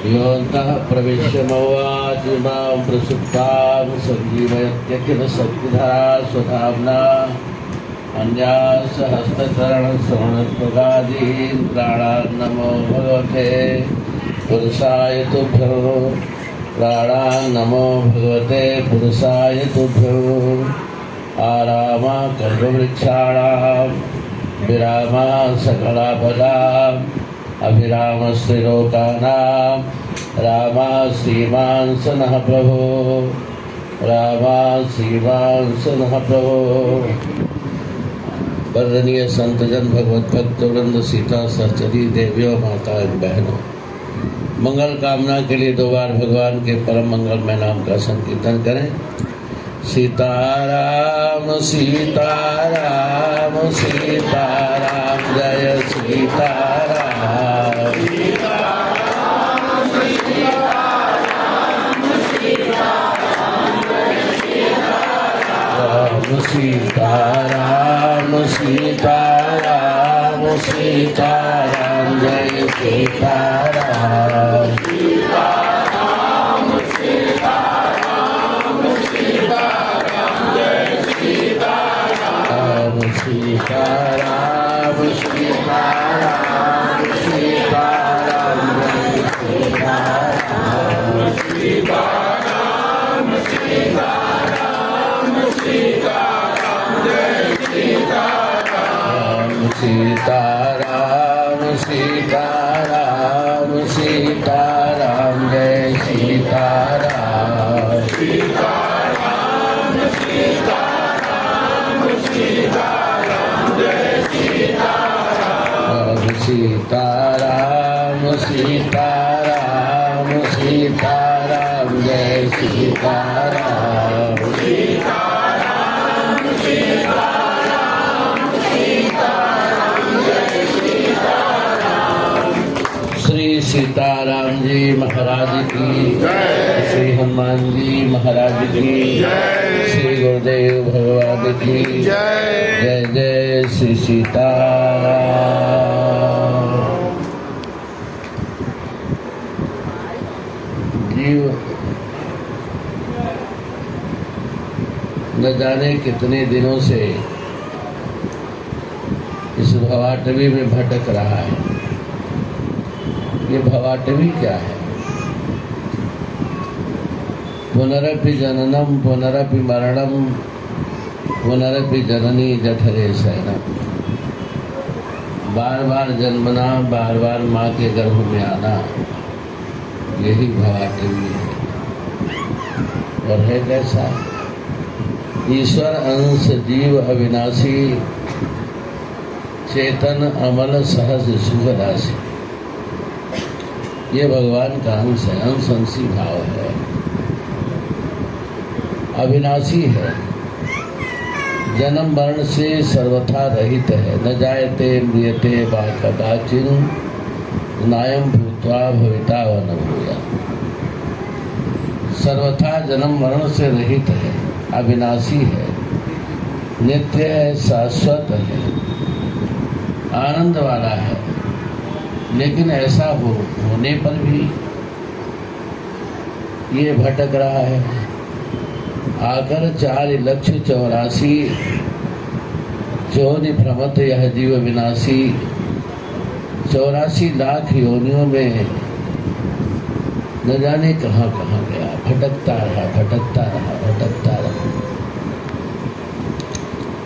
योऽन्तः प्रविश्य मौवाचिमां प्रसुप्तां सञ्जीवयत्यखिल शक्तिधरा स्वधाम्ना अन्यासहस्तचरणश्रवणत्वगादीन् प्राणान् नमो भगवते पुरुषाय तुभ्यो प्राणान् नमो भगवते पुरुषाय तुभ्यो आरामा कल्पवृक्षाणां विरामा सकलापदाम् अभिराम श्रीलोकानां रामा श्रीमान् सनः प्रभो रामा श्रीमान् सनः प्रभो। वंदनीय संतजन भगवत भक्त वृंद सीता सहचरी देवियों माता एवं बहनों, मंगल कामना के लिए 2 बार भगवान के परम मंगलमय नाम का संकीर्तन करें। सीताराम सीताराम सीताराम जय सीताराम सीताराम सीताराम सीताराम सीताराम सीताराम जय सीताराम सीताराम सीताराम सीताराम जय सीताराम सीताराम सीताराम सीताराम जय सीताराम सीताराम सीताराम सीताराम जय सीताराम सीताराम सीताराम सीताराम जय सीताराम सीताराम सीताराम सीताराम जय सीताराम सीताराम सीताराम सीताराम जय सीताराम सीताराम सीताराम सीताराम जय सीताराम। श्री सीताराम जी महाराज की जय, श्री हनुमान जी महाराज की जय, श्री गुरुदेव भगवान की जय। जय जय श्री सीताराम। जीव न जाने कितने दिनों से इस भवाटवी में भटक रहा है। ये भवाटवी क्या है? पुनरपि जननम पुनरपि मरणम पुनरपि जननी जठरे शयनम। बार बार जन्मना, बार बार माँ के गर्भ में आना, यही भवाटवी है। और है कैसा? ईश्वर अंश जीव अविनाशी, चेतन अमल सहज सुख राशि। ये भगवान का अंश है, अंशी भाव है, अविनाशी है, जन्म मरण से सर्वथा रहित है। न जायते म्रियते वा कदाचिन नायम भूत्वा भविता व न भूयात्। सर्वथा जन्म मरण से रहित है, अविनाशी है, नित्य है, शाश्वत है, आनंद वाला है। लेकिन ऐसा होने पर भी ये भटक रहा है। आकर 4,84,000 चौनि भ्रमत यह जीव विनाशी। 84 लाख योनियों में न जाने कहाँ कहाँ गया, भटकता रहा, भटकता रहा, भटकता रहा।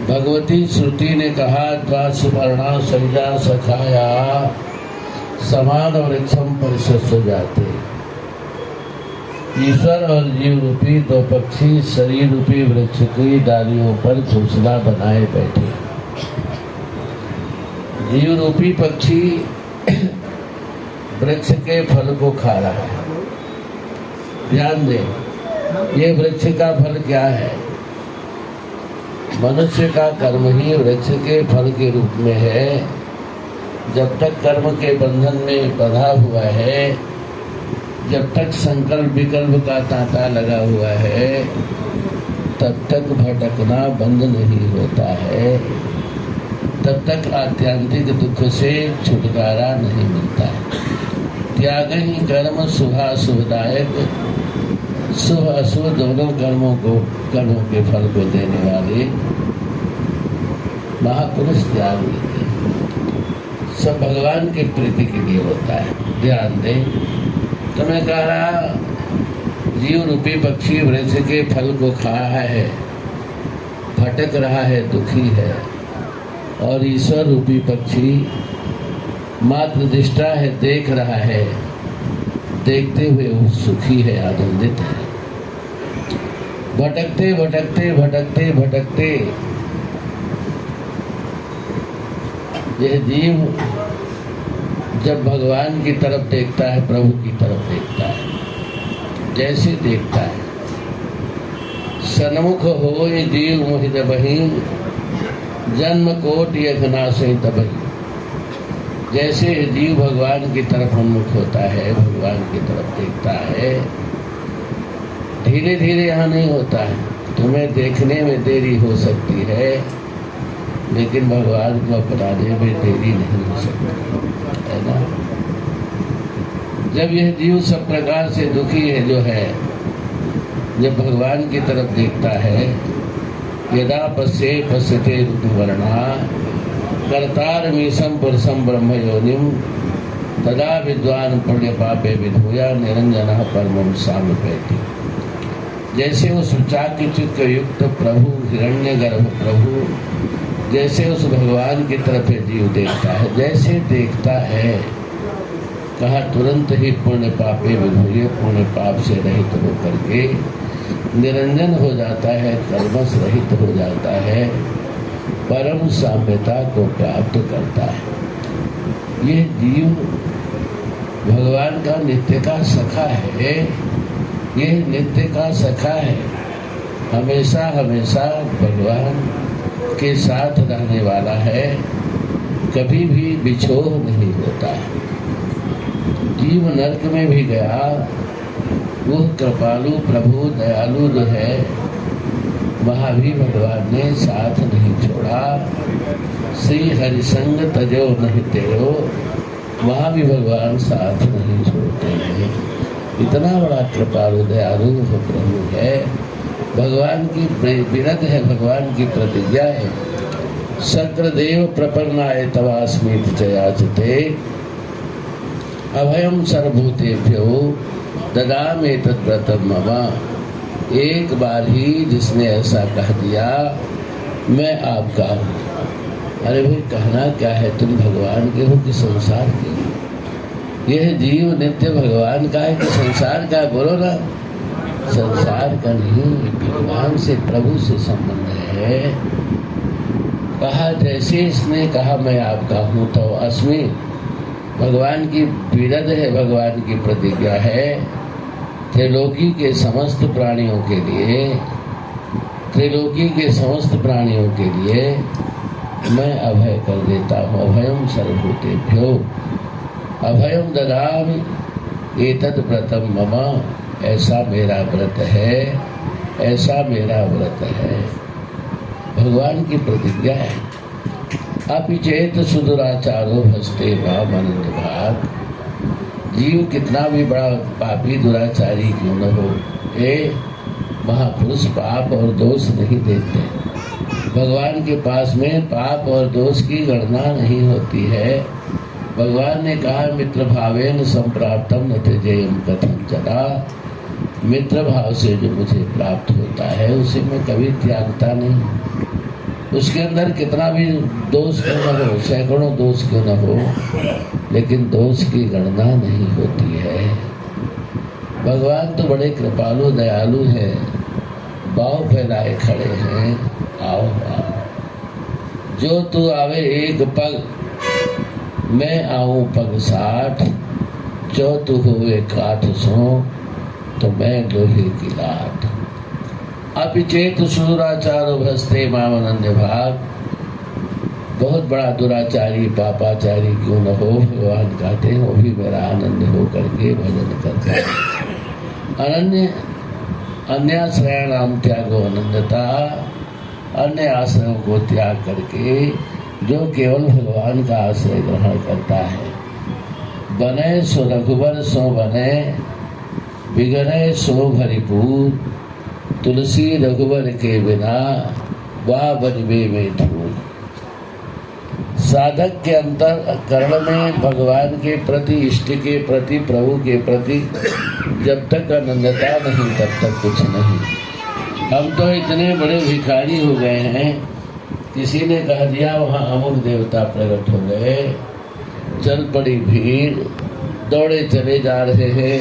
भगवती श्रुति ने कहा, द्वासुपर्णा सरिजा सखाया समान वृक्षम परिशस्व जाते। ईश्वर और जीव रूपी दो पक्षी शरीर रूपी वृक्ष की डालियों पर घोंसला बनाए बैठे। जीव रूपी पक्षी वृक्ष के फल को खा रहा है। ध्यान दें, ये वृक्ष का फल क्या है? मनुष्य का कर्म ही वृक्ष के फल के रूप में है। जब तक कर्म के बंधन में बंधा हुआ है, जब तक संकल्प विकल्प का तांता लगा हुआ है, तब तक भटकना बंद नहीं होता है, तब तक आत्यंतिक दुख से छुटकारा नहीं मिलता है। त्याग ही कर्म शुभाशुभदायक, शुभ अशुभ दोनों कर्मों के फल को देने वाले महापुरुष त्याग देते हैं। सब भगवान की प्रीति के लिए होता है। ध्यान दें, तो मैं कह रहा, जीव रूपी पक्षी वृक्ष के फल को खा रहा है, भटक रहा है, दुखी है, और ईश्वर रूपी पक्षी मात्र दृष्टा है, देख रहा है, देखते हुए वो सुखी है, आनंदित है। भटकते भटकते भटकते भटकते यह जीव जब भगवान की तरफ देखता है, प्रभु की तरफ देखता है, जैसे देखता है, सन्मुख हो जीव मोहित बही, जन्म कोटि अघनाशय तबही। जैसे जीव भगवान की तरफ उन्मुख होता है, भगवान की तरफ देखता है, धीरे धीरे यहाँ नहीं होता है। तुम्हें देखने में देरी हो सकती है, लेकिन भगवान को अपनाने में देरी नहीं हो सकती है ना। जब यह जीव सब प्रकार से दुखी है जो है, जब भगवान की तरफ देखता है, यदा पश्यते ऋतुवर्णा कर्तारमीशं पुरुषं ब्रह्म योनिम, तदा विद्वान पुण्य पापे विधूया निरंजनः परमं सामिपैति। जैसे उस चाकचक्य युक्त प्रभु, हिरण्यगर्भ प्रभु, जैसे उस भगवान की तरफ जीव देखता है, जैसे देखता है, कहा तुरंत ही पुण्य पापे विधूय, पुण्य पाप से रहित होकर के निरंजन हो जाता है, कर्मश रहित हो जाता है, परम साम्यता को प्राप्त करता है। यह जीव भगवान का नित्य का सखा है, यह नित्य का सखा है, हमेशा हमेशा भगवान के साथ रहने वाला है, कभी भी बिछोह नहीं होता है। जीव नरक में भी गया, वो कृपालु प्रभु दयालु जो है, वहाँ भी भगवान ने साथ नहीं छोड़ा। श्री हरिसंग तजो नहीं तेरो, वहाँ भी भगवान साथ नहीं छोड़ते हैं। इतना बड़ा कृपालु दयालु प्रभु है, भगवान की विरत है, भगवान की प्रतिज्ञा है। शक्रदेव प्रपन्नाय तवास्मित चयाचते, अभयम सर्वभूतेभ्यो ददामि तद्व्रतम मम। एक बार ही जिसने ऐसा कह दिया, मैं आपका हूँ। अरे भाई, कहना क्या है, तुम भगवान के हो कि संसार के? यह जीव नित्य भगवान का है कि संसार का? बोलो ना, संसार का नहीं, भगवान से, प्रभु से संबंध है। कहा जैसे इसने कहा मैं आपका हूँ, तो अस्मि, भगवान की विरद है, भगवान की प्रतिज्ञा है। त्रिलोकी के समस्त प्राणियों के लिए, त्रिलोकी के समस्त प्राणियों के लिए मैं अभय कर देता हूँ। अभयम सर्वभूतेभ्यो अभयम ददामि एतद् व्रतम मम। ऐसा मेरा व्रत है, ऐसा मेरा व्रत है। भगवान की प्रतिज्ञा है। अपि चेत सुदुराचारो भस्ते भाव आनंद भाग। जीव कितना भी बड़ा पापी दुराचारी क्यों न हो, ये महापुरुष पाप और दोष नहीं देते। भगवान के पास में पाप और दोष की गणना नहीं होती है। भगवान ने कहा मित्र भावेन संप्राप्तम न त्यजेयम कथं जना। मित्र भाव से जो मुझे प्राप्त होता है उसे मैं कभी त्यागता नहीं। उसके अंदर कितना भी दोष क्यों न हो, सैकड़ों दोष क्यों न हो, लेकिन दोष की गणना नहीं होती है। भगवान तो बड़े कृपालु दयालु हैं, बाव फैलाए खड़े हैं, आओ आओ। जो तू आवे एक पग, मैं आऊं पग 60। जो तू हुए काठ सो, तो मैं लोहे की लाट। अपि चेत सुदुराचारो भस्ते माम अनन्य भाग। बहुत बड़ा दुराचारी पापाचारी क्यों न हो, भगवान कहते हैं वो भी मेरा आनंद हो करके भजन करता है। अनन्य अन्याश्रयाणाम त्यागो आनंदता। अन्य आश्रयों को त्याग करके जो केवल भगवान का आश्रय ग्रहण करता है। बने सो रघुबर सो बने, बिगड़े सो भरिपूर। तुलसी रघुबर के बिना वाह बनवे में धूल। साधक के अंतर कर्ण में भगवान के प्रति, इष्ट के प्रति, प्रभु के प्रति जब तक आनंदता नहीं तब तक कुछ नहीं। हम तो इतने बड़े भिखारी हो गए हैं, किसी ने कह दिया वहाँ अमुक देवता प्रकट हो गए, चल पड़ी भीड़, दौड़े चले जा रहे हैं,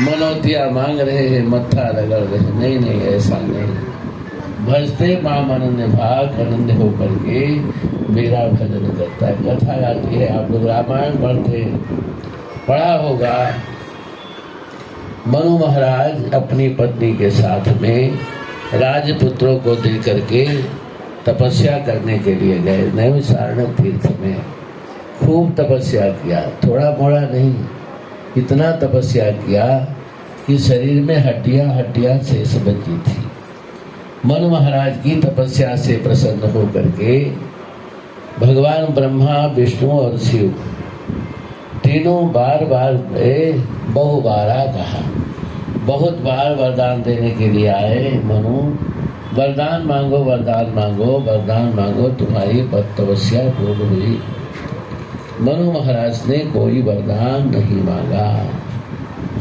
मनौतिया मांग रहे हैं, मत्था रगड़ रहे हैं। नहीं नहीं, ऐसा नहीं। भजते माम अनन्य भाग, आनंद होकर के मेरा भजन करता है। कथा आती है, आप लोग रामायण पढ़ा होगा। मनु महाराज अपनी पत्नी के साथ में राजपुत्रों को दे करके तपस्या करने के लिए गए नैमिषारण्य तीर्थ में। खूब तपस्या किया, थोड़ा मोड़ा नहीं, इतना तपस्या किया कि शरीर में हड्डियां हड्डियां शेष बची थी। मनु महाराज की तपस्या से प्रसन्न होकर के भगवान ब्रह्मा, विष्णु और शिव तीनों बार बार बहुबारा कहा, बहुत बार वरदान देने के लिए आए। मनु वरदान मांगो, वरदान मांगो, वरदान मांगो, तुम्हारी तपस्या पूर्ण हुई। मनु महाराज ने कोई वरदान नहीं मांगा,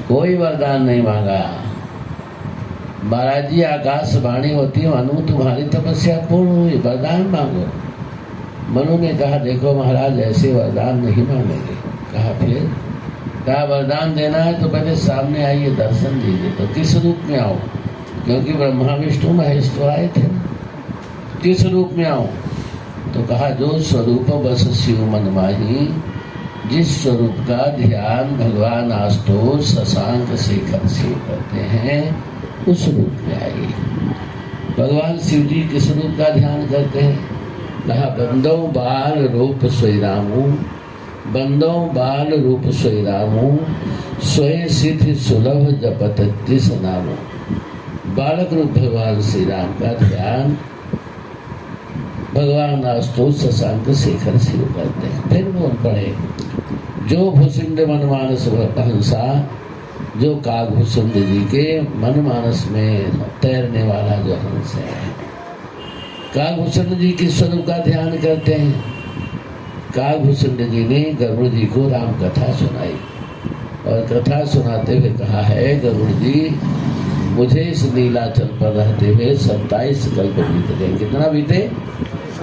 कोई वरदान नहीं मांगा। महाराज जी आकाशवाणी होती है, मनु तुम्हारी तपस्या पूर्ण हुई, वरदान मांगो। मनु ने कहा देखो महाराज ऐसे वरदान नहीं मांगेंगे। कहा फिर? कहा वरदान देना है तो पहले सामने आइए, दर्शन दीजिए। तो किस रूप में आऊं? क्योंकि ब्रह्मा विष्णु महेश तो आए थे, किस रूप में आऊं? तो कहा जो स्वरूप बस शिव मन माही, जिस स्वरूप का ध्यान भगवान आशुतोष शशांक शेखर शिव करते हैं उस रूप में आइए। भगवान शिव जी किस रूप का ध्यान करते हैं? कहा बंदो बाल रूप सोई रामू, बंदो बाल रूप सोई रामू, सोए सिद्ध सुलभ जपत तिस नामो। बालक रूप भगवान श्री राम का ध्यान भगवान आशुतोष शशांक शेखर शिव करते हैं। फिर वो पढ़े जो भूषुंड मनमानस हंसा, जो कागभूषुंड जी के मनमानस में तैरने वाला जो हंस है। कागभूषुंड जी किस स्वरूप का ध्यान करते हैं? कागभूषुंड जी ने गरुड़ जी को राम कथा सुनाई और कथा सुनाते हुए कहा है गरुड़ जी मुझे इस नीलाचल पर रहते हुए 27 कल्प बीत गए। कितना बीते?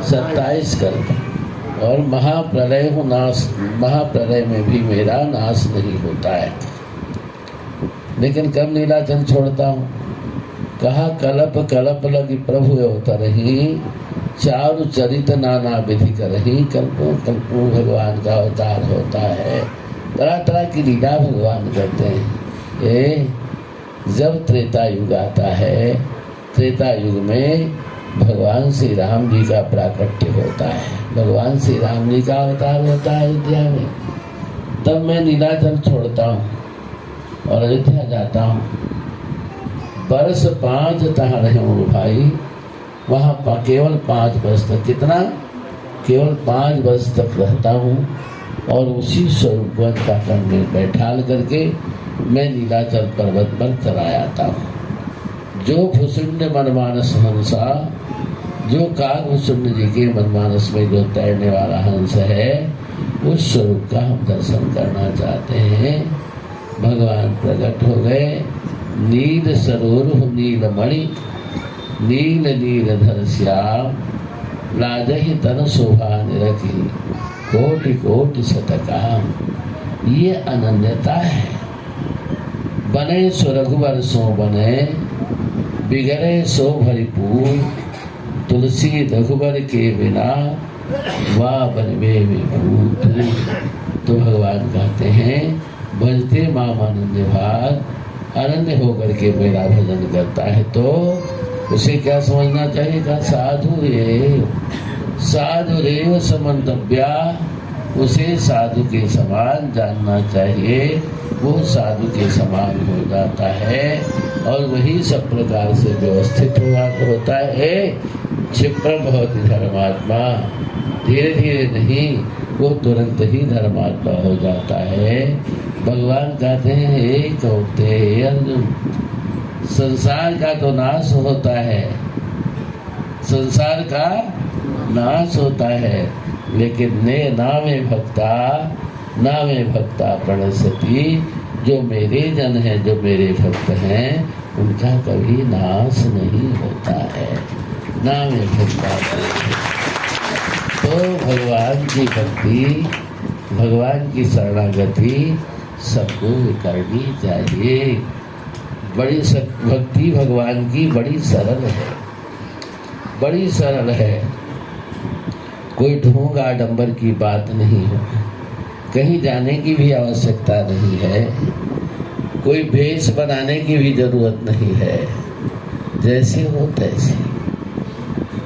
27 कल्प। और महाप्रलय हो नाश, महाप्रलय में भी मेरा नाश नहीं होता है, लेकिन कब नीलाचल छोड़ता हूँ? कहा कलप कलप लगी प्रभु अवतरहि, चारु चरित नाना विधि करहि। कल्पों कल्पों भगवान का अवतार होता है, तरह तरह की लीला भगवान करते हैं। ये जब त्रेता युग आता है, त्रेता युग में भगवान श्री राम जी का प्राकट्य होता है, भगवान श्री राम जी का अवतार होता है अयोध्या में। तब मैं नीलाचल छोड़ता हूँ और अयोध्या जाता हूँ। बरस 5 तहाँ रहूँ भाई, वहाँ केवल 5 वर्ष तक, कितना, केवल 5 वर्ष तक रहता हूँ और उसी स्वरूप को अंतःकरण में बैठाल करके मैं नीलाचल पर्वत पर चला आता हूँ। जो भुसुंड मनमानस हंसा, जो कागभूषुंड जी के मनमानस में जो तैरने वाला हंस है, उस स्वरूप का हम दर्शन करना चाहते हैं। भगवान प्रकट हो गए। नील सरोरुह नीलमणि, नील नीलधर श्याम, लाजहि तन शोभा निरखी, कोटि कोटि शतकाम। ये अनन्यता है। बने सो रघुवर सो बने, बिगड़े सो भरिपूर, तुलसी रघुवर के बिना वाह बनवे विभूत। तो भगवान कहते हैं भजते माम अनन्य भाग, अनन्य होकर के मेरा भजन करता है तो उसे क्या समझना चाहिए? कहा साधु रेव समन्तव्या, उसे साधु के समान जानना चाहिए। वो साधु के समान हो जाता है और वही सब प्रकार से व्यवस्थित होता है। क्षिप्रम भवति धर्मात्मा, धीरे धीरे नहीं, वो तुरंत ही धर्मात्मा हो जाता है। भगवान कहते हैं हे कौन्तेय अर्जुन, संसार का तो नाश होता है, संसार का नाश होता है, लेकिन नामे भक्ता प्रणश्यति, जो मेरे जन हैं, जो मेरे भक्त हैं, उनका कभी नाश नहीं होता है। नामे भक्ता। तो भगवान की भक्ति, भगवान की शरणागति सबको करनी चाहिए। बड़ी भक्ति भगवान की बड़ी सरल है, बड़ी सरल है। कोई ढोंग आडंबर की बात नहीं है, कहीं जाने की भी आवश्यकता नहीं है, कोई भेष बनाने की भी जरूरत नहीं है। जैसे हो तैसे,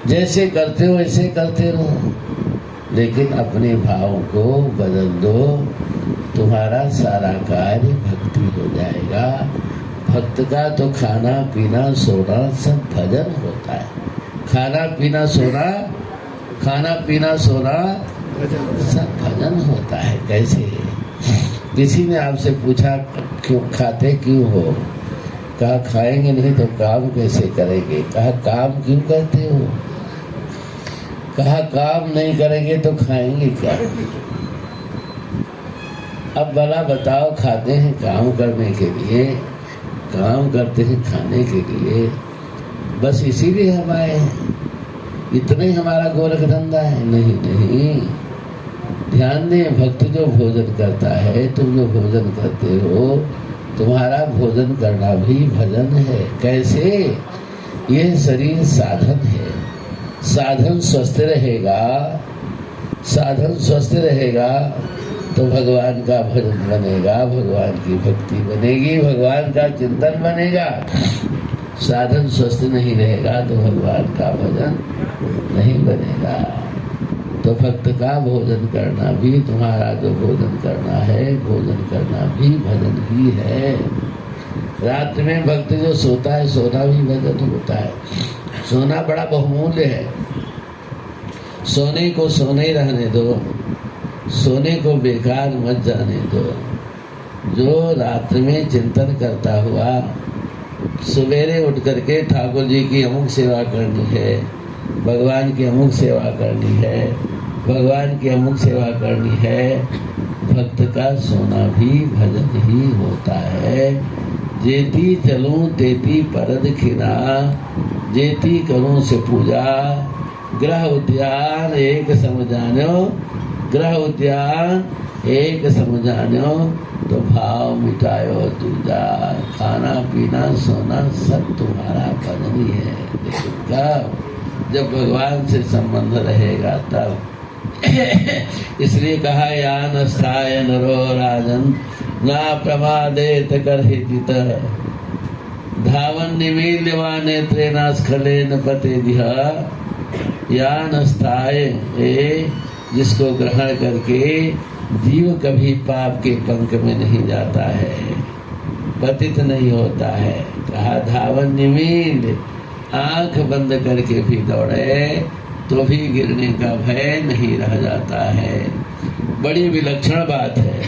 जैसे करते हो वैसे करते रहो, लेकिन अपने भाव को बदल दो, तुम्हारा सारा कार्य भक्ति हो जाएगा। भक्त का तो खाना पीना सोना सब भजन होता है। खाना पीना सोना, खाना पीना सोना सब भजन होता है। कैसे? किसी ने आपसे पूछा क्यों खाते क्यों हो? कहा खाएंगे नहीं तो काम कैसे करेंगे? कहा काम क्यों करते हो? कहा काम नहीं करेंगे तो खाएंगे क्या? अब भला बताओ, खाते हैं काम करने के लिए, काम करते हैं खाने के लिए, बस इसीलिए हम आए हैं, इतना ही हमारा गोरख धंधा है? नहीं नहीं, ध्यान दें, भक्त जो भोजन करता है, तुम जो भोजन करते हो, तुम्हारा भोजन करना भी भजन है। कैसे? ये शरीर साधन है, साधन स्वस्थ रहेगा, साधन स्वस्थ रहेगा तो भगवान का भजन बनेगा, भगवान की भक्ति बनेगी, भगवान का चिंतन बनेगा। साधन स्वस्थ नहीं रहेगा तो भगवान का भजन नहीं बनेगा। तो भक्त का भोजन करना भी, तुम्हारा जो भोजन करना है, भोजन करना भी भजन ही है। रात में भक्त जो सोता है, सोना भी भजन होता है। सोना बड़ा बहुमूल्य है, सोने को सोने रहने दो, सोने को बेकार मत जाने दो। जो रात्रि में चिंतन करता हुआ सवेरे उठ करके ठाकुर जी की अमुक सेवा करनी है, भगवान की अमुक सेवा करनी है, भगवान की अमुक सेवा करनी है, भक्त का सोना भी भजन ही होता है। जेती चलूं तेती परद खिना, जेती करूं से पूजा, ग्रह उद्यान एक समझानो, ग्रह उद्यान एक समझानो, तो भाव मिटायो दूजा। खाना पीना सोना सब तुम्हारा भजन ही है, लेकिन कब? जब भगवान से संबंध रहेगा तब। इसलिए कहा यान स्थाय नरो राजन, ना प्रमादेत करहित, धावन निमील्यवान नेत्रेण स्खलेन पते दिहा। यान स्थाय, जिसको ग्रहण करके जीव कभी पाप के पंख में नहीं जाता है, पतित नहीं होता है। कहा धावन निमील, आंख बंद करके भी दौड़े तो भी गिरने का भय नहीं रह जाता है। बड़ी विलक्षण बात है।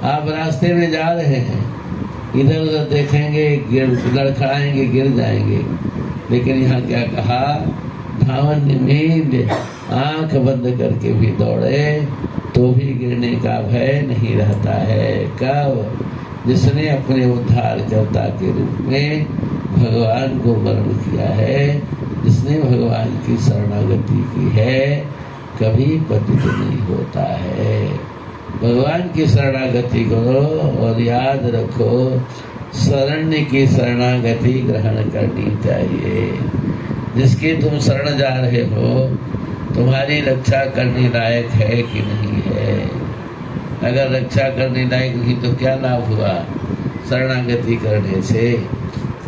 आप रास्ते में जा रहे हैं, इधर उधर देखेंगे, लड़खड़ाएंगे, गिर जाएंगे, लेकिन यहाँ क्या कहा, धावन निमील आंख बंद करके भी दौड़े तो भी गिरने का भय नहीं रहता है। कब? जिसने अपने उद्धारकर्ता के रूप में भगवान को वर्ण किया है, जिसने भगवान की शरणागति की है, कभी पतित नहीं होता है। भगवान की शरणागति करो और याद रखो, शरण्य की शरणागति ग्रहण करनी चाहिए। जिसकी तुम शरण जा रहे हो, तुम्हारी रक्षा करने लायक है कि नहीं है? अगर रक्षा करने लायक नहीं तो क्या लाभ हुआ शरणागति करने से?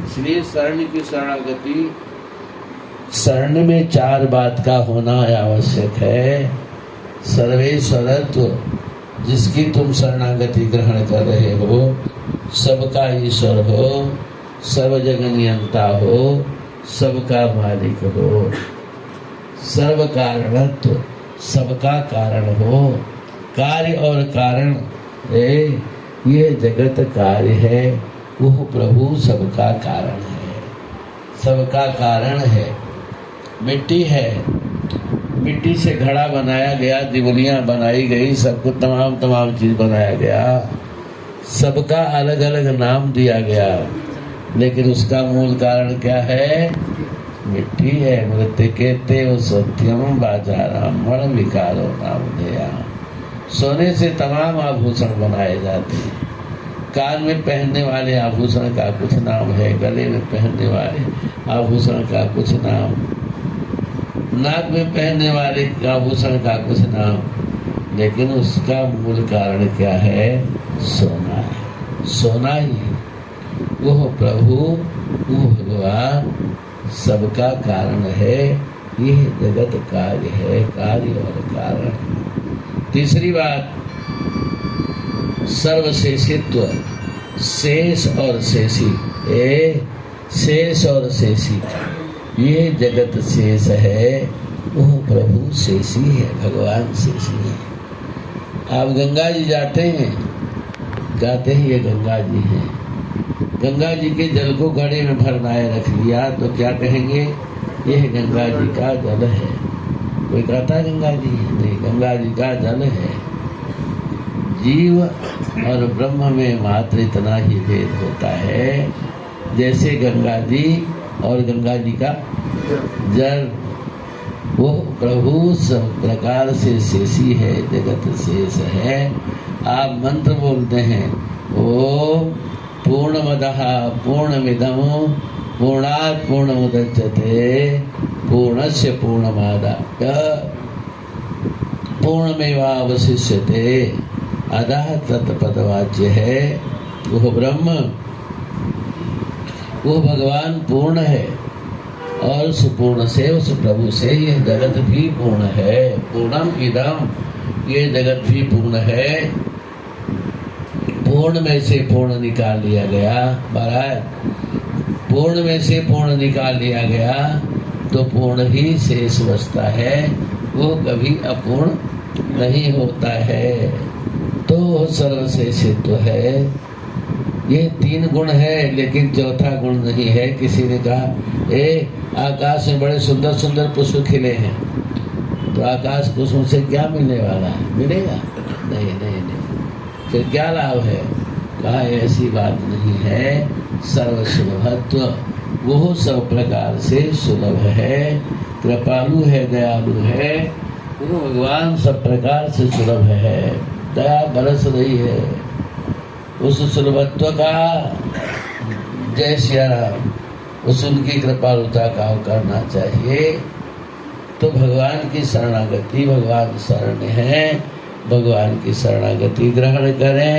इसलिए शरण की शरणागति, शरण में 4 बात का होना आवश्यक है। सर्वेश्वरत्व, जिसकी तुम शरणागति ग्रहण कर रहे हो, सबका ईश्वर हो, सर्व जगनियंता हो, सबका मालिक हो। सर्व कारणत्व, सबका कारण हो। कार्य और कारण, ये जगत कार्य है, वो प्रभु सबका कारण है, सबका कारण है। मिट्टी है, मिट्टी से घड़ा बनाया गया, दिवलियां बनाई गई, सबको तमाम चीज बनाया गया, सबका अलग अलग नाम दिया गया, लेकिन उसका मूल कारण क्या है? मिट्टी है। मृत्यु कहते वो सत्यम बाजाराम मण विकारो नाम दिया। सोने से तमाम आभूषण बनाए जाते हैं। कान में पहनने वाले आभूषण का कुछ नाम है, गले में पहनने वाले आभूषण का कुछ नाम, नाक में पहनने वाले आभूषण का कुछ नाम, लेकिन उसका मूल कारण क्या है? सोना है। सोना ही वो प्रभु, वो भगवान सबका कारण है। यह जगत कार्य है, कार्य और कारण। तीसरी बात, सर्वशेषित्व, शेष और शेषी। शेष और शेषी, ये जगत शेष है, वो प्रभु शेषी है, भगवान शेषी है। आप गंगा जी जाते हैं, कहते हैं ये गंगा जी हैं। गंगा जी के जल को घड़े में भरनाए रख लिया तो क्या कहेंगे? यह गंगा जी का जल है। कोई कहता है गंगा जी? नहीं, गंगा जी का जल है। जीव और ब्रह्म में मात्र इतना ही भेद होता है, जैसे गंगा जी और गंगा जी का जल, वो प्रभु सब प्रकार से शेषी है, जगत शेष है। आप मंत्र बोलते हैं, ओम पूर्णमदः पूर्णमिदं पूर्णात् पूर्णमुदच्यते पूर्णस्य पूर्णमादाय पूर्णमेवावशिष्यते। अतः तत्पदवाच्य है, वो ब्रह्म, वो भगवान पूर्ण है, और उस पूर्ण से, उस प्रभु से यह जगत भी पूर्ण है। पूर्णम इदम, ये जगत भी पूर्ण है। पूर्ण में से पूर्ण निकाल लिया गया महाराज, पूर्ण में से पूर्ण निकाल लिया गया तो पूर्ण ही शेष बचता है, वो कभी अपूर्ण नहीं होता है। तो सर्वशेषित्व है। ये 3 गुण है, लेकिन चौथा गुण नहीं है। किसी ने कहा आकाश में बड़े सुंदर सुंदर पुष्प खिले हैं, तो आकाश कुसुम से क्या मिलने वाला है? मिलेगा? नहीं नहीं नहीं। फिर क्या लाभ है? कहा ऐसी बात नहीं है। सर्वसुलभत्व, वो सब प्रकार से सुलभ है, कृपालु है, दयालु है, वो भगवान सब प्रकार से सुलभ है, दया बरस रही है। उस सुलभत्व का जय श्री राम, उस उनकी कृपालुता का करना चाहिए। तो भगवान की शरणागति, भगवान शरण है, भगवान की शरणागति ग्रहण करें,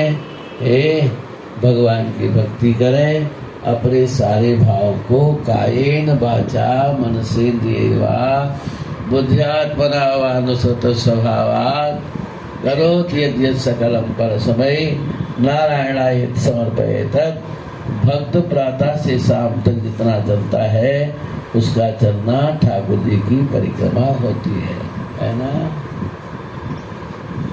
भगवान की भक्ति करें, अपने सारे भाव को कायेन वाचा मनसेन्द्रियैर्वा बुद्ध्यात्मना वानुसृत स्वभावात् करोति यद्यत् सकलं परस्मै नारायणाय समर्पयेत्। भक्त प्रातः से शाम तक जितना चलता है उसका चलना ठाकुर जी की परिक्रमा होती है ना।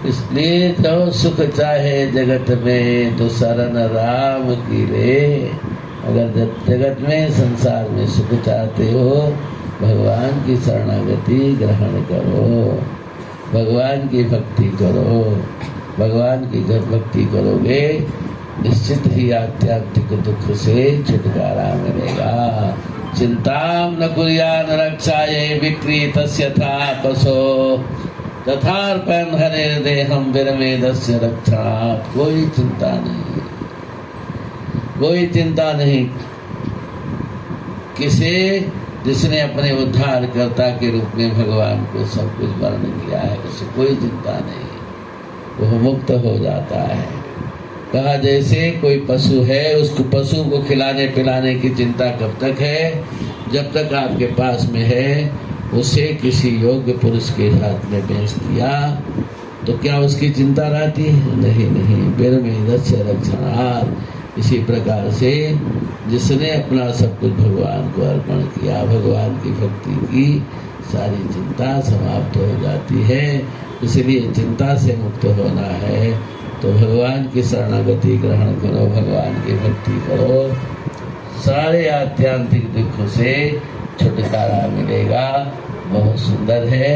इसलिए जो सुख चाहे जगत में तो शरण राम की रे। अगर जगत में संसार में सुख चाहते हो भगवान की शरणागति ग्रहण करो, भगवान की भक्ति करो। भगवान की जब भक्ति करोगे निश्चित ही आध्यात्मिक दुख से छुटकारा मिलेगा। चिंताम न कुर्यान रक्षाये विक्रीतस्य तापसो तथार्पण हरे देहम विरमेदस्य रक्षणात्। कोई चिंता नहीं, कोई चिंता नहीं। किसे जिसने अपने उद्धारकर्ता के रूप में भगवान को सब कुछ वर्ण किया है उसे कोई चिंता नहीं, वह मुक्त हो जाता है। कहा जैसे कोई पशु है, उसको पशु को खिलाने पिलाने की चिंता कब तक है? जब तक आपके पास में है। उसे किसी योग्य पुरुष के हाथ में बेच दिया तो क्या उसकी चिंता रहती है? नहीं नहीं। विरमेदस्य रक्षणात्। इसी प्रकार से जिसने अपना सब कुछ भगवान को अर्पण किया, भगवान की भक्ति की, सारी चिंता समाप्त हो जाती है। इसलिए चिंता से मुक्त होना है तो भगवान की शरणागति ग्रहण करो, भगवान की भक्ति करो, सारे आध्यात्मिक दुखों से छुटकारा मिलेगा। बहुत सुंदर है।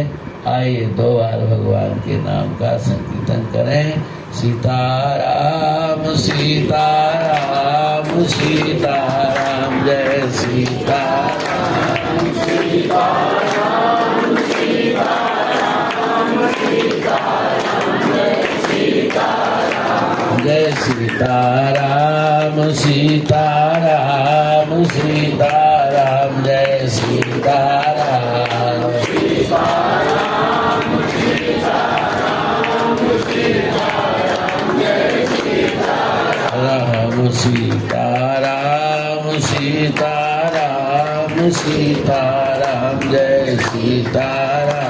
आइए 2 बार भगवान के नाम का संकीर्तन करें। सीताराम सीताराम सीताराम जय सीताराम सीताराम सीताराम सीताराम जय सीताराम जय सीताराम सीताराम सीताराम जय सीताराम सीताराम सीताराम सीताराम जय सीताराम सीताराम सीताराम सीताराम जय सीताराम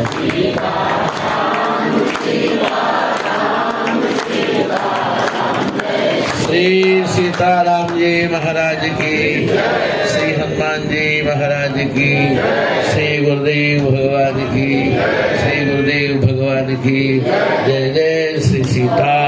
सीताराम सीताराम सीताराम जय श्री सीताराम जी महाराज की, श्री हनुमान जी महाराज की, श्री गुरुदेव भगवान की, श्री गुरुदेव भगवान की जय। जय श्री सीता।